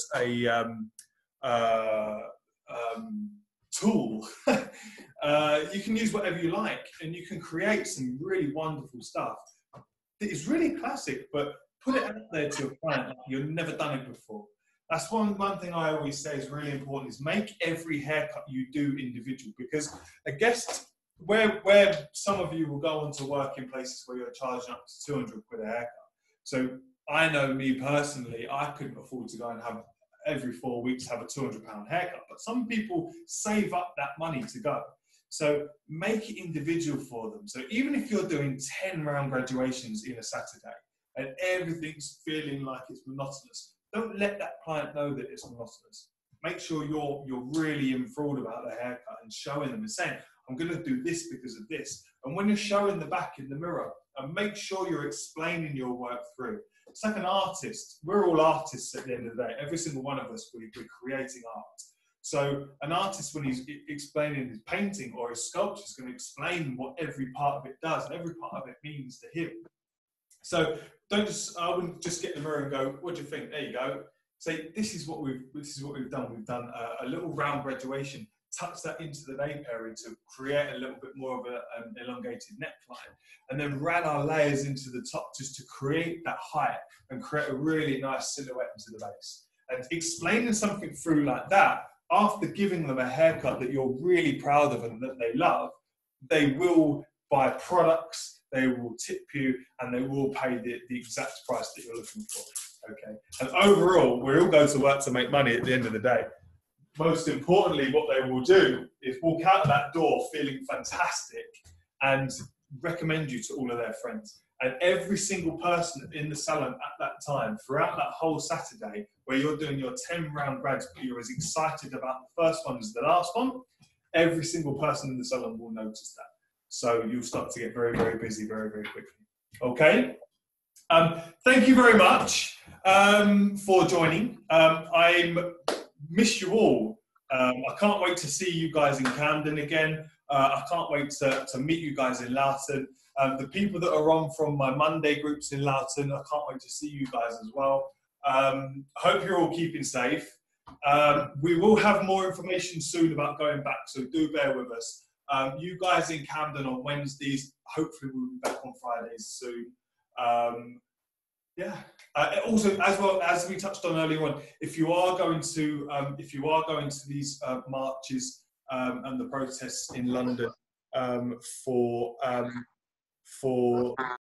tool. You can use whatever you like, and you can create some really wonderful stuff. It's really classic, but put it out there to a client like you've never done it before. That's one thing I always say is really important, is make every haircut you do individual, because a guest, where some of you will go on to work in places where you're charging up to 200 quid a haircut. So I know me personally, I couldn't afford to go and have every 4 weeks have a £200 haircut, but some people save up that money to go. So make it individual for them. So even if you're doing 10 round graduations in a Saturday and everything's feeling like it's monotonous, don't let that client know that it's monotonous. Make sure you're really enthralled about the haircut and showing them and saying, I'm going to do this because of this. And when you're showing the back in the mirror, and make sure you're explaining your work through. It's like an artist. We're all artists at the end of the day. Every single one of us, we're creating art. So an artist, when he's explaining his painting or his sculpture, is going to explain what every part of it does and every part of it means to him. So I wouldn't just get in the mirror and go, what do you think? There you go. Say, this is what we've done. We've done a little round graduation, touch that into the nape area to create a little bit more of an elongated neckline, and then ran our layers into the top just to create that height and create a really nice silhouette into the base. And explaining something through like that, after giving them a haircut that you're really proud of and that they love, they will buy products, they will tip you, and they will pay the exact price that you're looking for. Okay. And overall, we all go to work to make money at the end of the day. Most importantly, what they will do is walk out of that door feeling fantastic and recommend you to all of their friends. And every single person in the salon at that time, throughout that whole Saturday, where you're doing your 10-round grads, but you're as excited about the first one as the last one, every single person in the salon will notice that. So you'll start to get very, very busy very, very quickly. Okay? Thank you very much for joining. I miss you all. I can't wait to see you guys in Camden again. I can't wait to meet you guys in Loughton. The people that are on from my Monday groups in Loughton, I can't wait to see you guys as well. I hope you're all keeping safe. We will have more information soon about going back, so do bear with us. You guys in Camden on Wednesdays, hopefully we'll be back on Fridays soon. Yeah. Also, as well as we touched on earlier on, if you are going to these marches and the protests in London for